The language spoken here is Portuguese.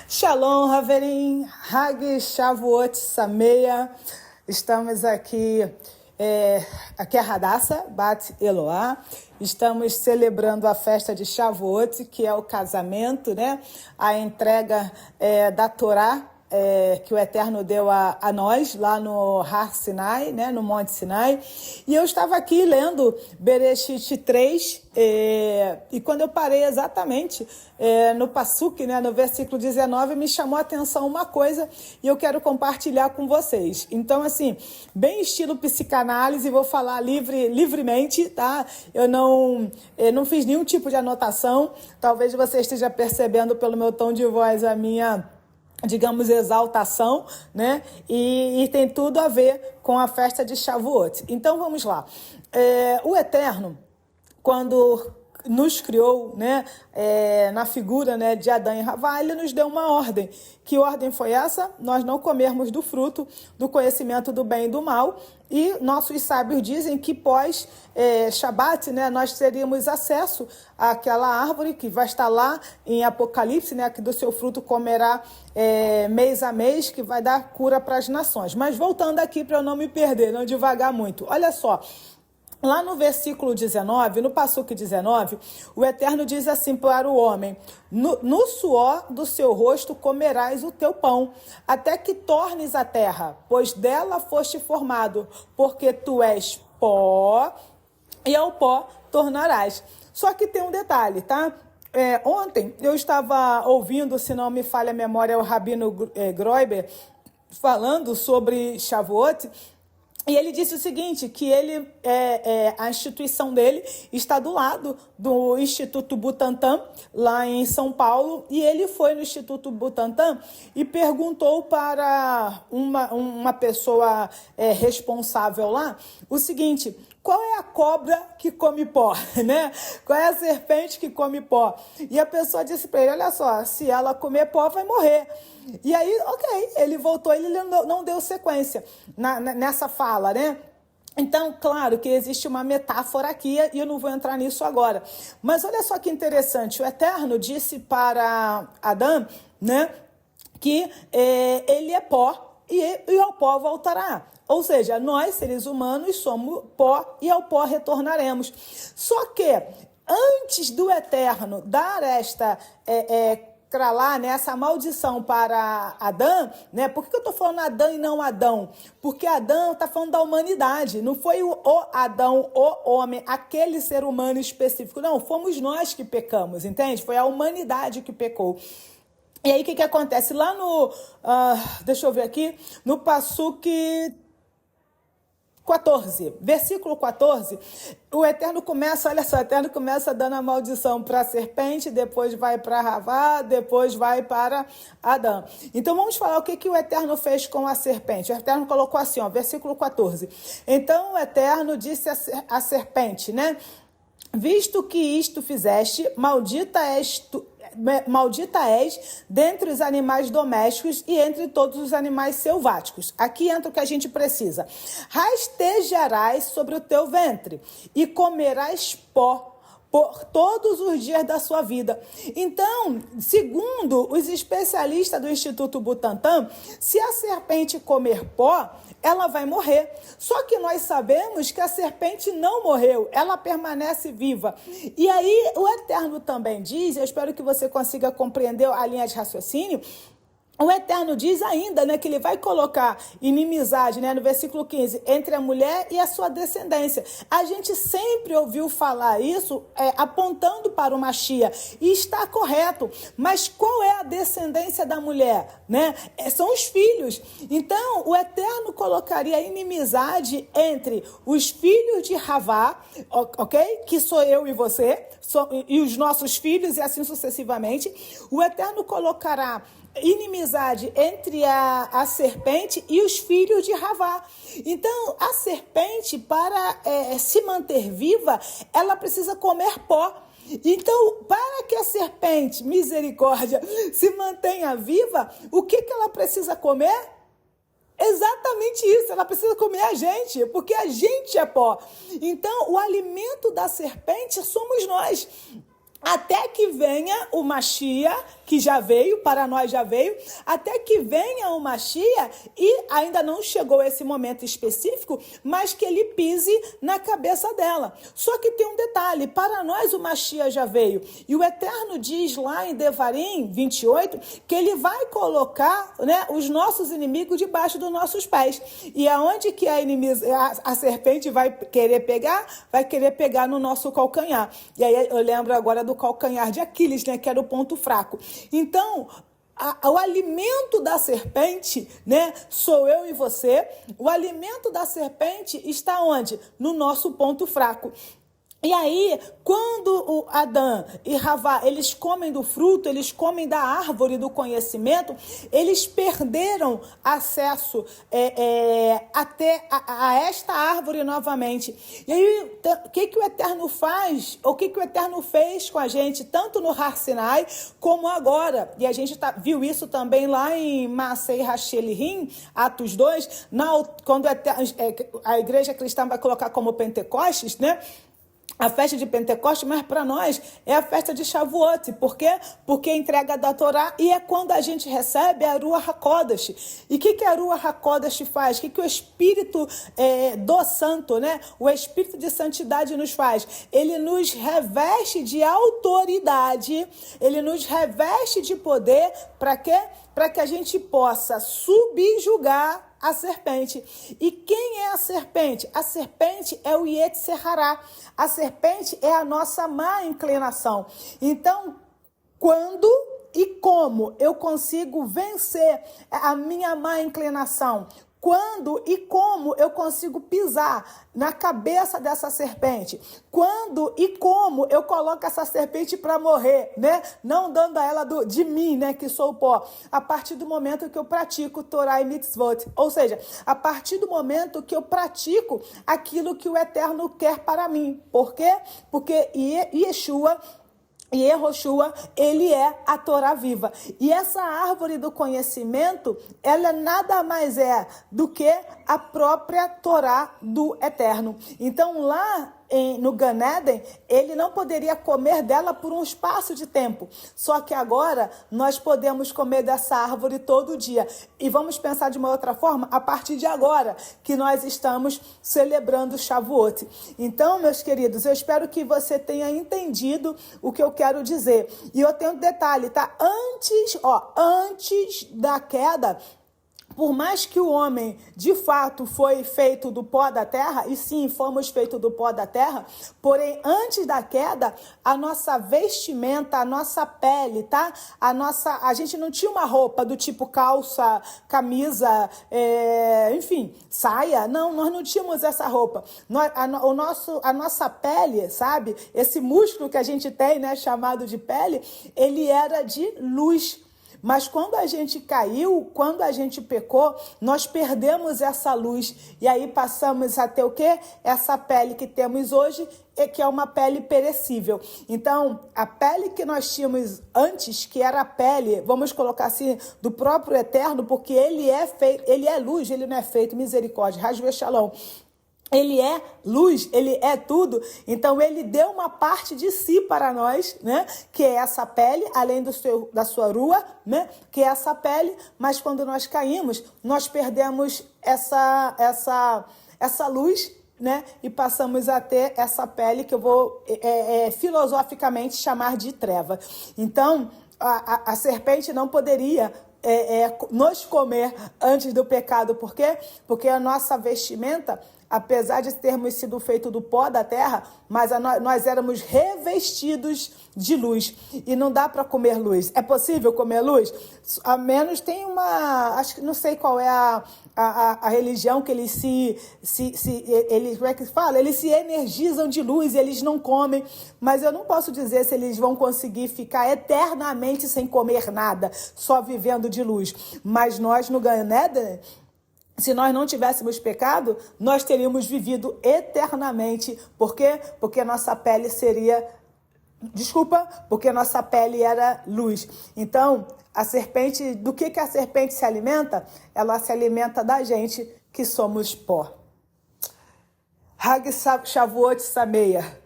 Shalom, Haverim, Hag Shavuot Sameia. Estamos aqui, aqui é Hadassah Bat Eloá. Estamos celebrando a festa de Shavuot, que é o casamento, né? A entrega da Torá, que o Eterno deu a nós, lá no Har Sinai, né, no Monte Sinai. E eu estava aqui lendo Bereshit 3, e quando eu parei exatamente no Passuque, né, no versículo 19, me chamou a atenção uma coisa e eu quero compartilhar com vocês. Então, assim, bem estilo psicanálise, vou falar livremente, tá? Eu não fiz nenhum tipo de anotação. Talvez você esteja percebendo pelo meu tom de voz a minha, digamos, exaltação, né? E tem tudo a ver com a festa de Shavuot. Então, vamos lá. O Eterno, quando nos criou, né, na figura, né, de Adão e Havá, ele nos deu uma ordem. Que ordem foi essa? Nós não comermos do fruto do conhecimento do bem e do mal. E nossos sábios dizem que pós Shabat, né, nós teríamos acesso àquela árvore que vai estar lá em Apocalipse, né, que do seu fruto comerá mês a mês, que vai dar cura para as nações. Mas voltando aqui para eu não me perder, não devagar muito. Olha só. Lá no versículo 19, no Passuque 19, o Eterno diz assim para o homem: no suor do seu rosto comerás o teu pão, até que tornes a terra, pois dela foste formado, porque tu és pó, e ao pó tornarás. Só que tem um detalhe, tá? Ontem eu estava ouvindo, se não me falha a memória, o Rabino Groiber falando sobre Shavuot. E ele disse o seguinte, que ele, a instituição dele está do lado do Instituto Butantan, lá em São Paulo, e ele foi no Instituto Butantan e perguntou para uma pessoa responsável lá o seguinte: qual é a cobra que come pó, né? Qual é a serpente que come pó? E a pessoa disse para ele: olha só, se ela comer pó, vai morrer. E aí, ok, ele voltou, ele não deu sequência nessa fala, né? Então, claro que existe uma metáfora aqui e eu não vou entrar nisso agora. Mas olha só que interessante, o Eterno disse para Adão, né, que ele é pó e ao pó voltará. Ou seja, nós, seres humanos, somos pó e ao pó retornaremos. Só que, antes do Eterno dar esta lá, né, essa maldição para Adão, né? Por que eu estou falando Adão e não Adão? Porque Adão está falando da humanidade, não foi o Adão, o homem, aquele ser humano específico, não, fomos nós que pecamos, entende? Foi a humanidade que pecou. E aí o que acontece? Lá no, deixa eu ver aqui, no Passuque 14, versículo 14, o Eterno começa, olha só, o Eterno começa dando a maldição para a serpente, depois vai para Havá, depois vai para Adão. Então vamos falar o que o Eterno fez com a serpente. O Eterno colocou assim, ó, versículo 14. Então o Eterno disse a serpente, né? Visto que isto fizeste, maldita és dentre os animais domésticos e entre todos os animais selváticos. Aqui entra o que a gente precisa. Rastejarás sobre o teu ventre e comerás pó por todos os dias da sua vida. Então, segundo os especialistas do Instituto Butantan, se a serpente comer pó, ela vai morrer. Só que nós sabemos que a serpente não morreu, ela permanece viva. E aí o Eterno também diz, eu espero que você consiga compreender a linha de raciocínio, o Eterno diz ainda, né, que ele vai colocar inimizade, né, no versículo 15, entre a mulher e a sua descendência. A gente sempre ouviu falar isso apontando para o Mashiach, e está correto. Mas qual é a descendência da mulher? Né? São os filhos. Então, o Eterno colocaria inimizade entre os filhos de Havá, ok? Que sou eu e você, e os nossos filhos, e assim sucessivamente. O Eterno colocará inimizade entre a serpente e os filhos de Havá. Então, a serpente, para se manter viva, ela precisa comer pó. Então, para que a serpente, misericórdia, se mantenha viva, o que ela precisa comer? Exatamente isso, ela precisa comer a gente, porque a gente é pó. Então, o alimento da serpente somos nós. até que venha o Mashiach, que já veio, para nós já veio, até que venha o Mashiach, e ainda não chegou esse momento específico, mas que ele pise na cabeça dela. Só que tem um detalhe, para nós o Mashiach já veio, e o Eterno diz lá em Devarim 28, que ele vai colocar, né, os nossos inimigos debaixo dos nossos pés. E aonde que a serpente vai querer pegar? Vai querer pegar no nosso calcanhar. E aí eu lembro agora do calcanhar de Aquiles, né, que era o ponto fraco. Então, o alimento da serpente, né, sou eu e você. O alimento da serpente está onde? No nosso ponto fraco. E aí, quando o Adão e Havá, eles comem do fruto, eles comem da árvore do conhecimento, eles perderam acesso até a esta árvore novamente. E aí, o que o Eterno faz? O que o Eterno fez com a gente, tanto no Har Sinai, como agora? E a gente viu isso também lá em Maasei Hashelihim, Atos 2, quando a igreja cristã vai colocar como Pentecostes, né? A festa de Pentecostes, mas para nós é a festa de Shavuot. Por quê? Porque é entrega da Torá e é quando a gente recebe a Ruach HaKodesh. E o que a Ruach HaKodesh faz? O que o Espírito do Santo, né? O Espírito de Santidade nos faz? Ele nos reveste de autoridade, ele nos reveste de poder. Para quê? Para que a gente possa subjugar a serpente. E quem é a serpente? A serpente é o Yetzer Hará. A serpente é a nossa má inclinação. Então, quando e como eu consigo vencer a minha má inclinação? Quando e como eu consigo pisar na cabeça dessa serpente? Quando e como eu coloco essa serpente para morrer, né? Não dando a ela de mim, né? Que sou o pó. A partir do momento que eu pratico Torá e Mitzvot. Ou seja, a partir do momento que eu pratico aquilo que o Eterno quer para mim. Por quê? Porque Yeshua e Yehoshua, ele é a Torá viva. E essa árvore do conhecimento, ela nada mais é do que a própria Torá do Eterno. Então lá no Gan Eden, ele não poderia comer dela por um espaço de tempo. Só que agora nós podemos comer dessa árvore todo dia. E vamos pensar de uma outra forma, a partir de agora que nós estamos celebrando Shavuot. Então, meus queridos, eu espero que você tenha entendido o que eu quero dizer. E eu tenho um detalhe, tá? Antes da queda, por mais que o homem, de fato, foi feito do pó da terra, e sim, fomos feitos do pó da terra, porém, antes da queda, a nossa vestimenta, a nossa pele, tá? A gente não tinha uma roupa do tipo calça, camisa, enfim, saia. Não, nós não tínhamos essa roupa. A nossa pele, sabe? Esse músculo que a gente tem, né, chamado de pele, ele era de luz. Mas quando a gente caiu, quando a gente pecou, nós perdemos essa luz. E aí passamos a ter o quê? Essa pele que temos hoje, que é uma pele perecível. Então, a pele que nós tínhamos antes, que era a pele, vamos colocar assim, do próprio Eterno, porque ele é luz, ele não é feito, misericórdia, Hasbe Shalom. Ele é luz, ele é tudo. Então, ele deu uma parte de si para nós, né? Que é essa pele, além da sua rua, né? Que é essa pele. Mas quando nós caímos, nós perdemos essa luz, né? E passamos a ter essa pele que eu vou filosoficamente chamar de treva. Então, a serpente não poderia nos comer antes do pecado. Por quê? Porque a nossa vestimenta, apesar de termos sido feitos do pó da terra, mas nós éramos revestidos de luz. E não dá para comer luz. É possível comer luz? A menos tem acho que não sei qual é a religião que eles como é que fala? Eles se energizam de luz e eles não comem. Mas eu não posso dizer se eles vão conseguir ficar eternamente sem comer nada, só vivendo de luz. Mas nós no Gan Eden, se nós não tivéssemos pecado, nós teríamos vivido eternamente. Por quê? Porque a nossa pele porque a nossa pele era luz. Então, a serpente, do que a serpente se alimenta? Ela se alimenta da gente, que somos pó. Hag Shavuot Sameia.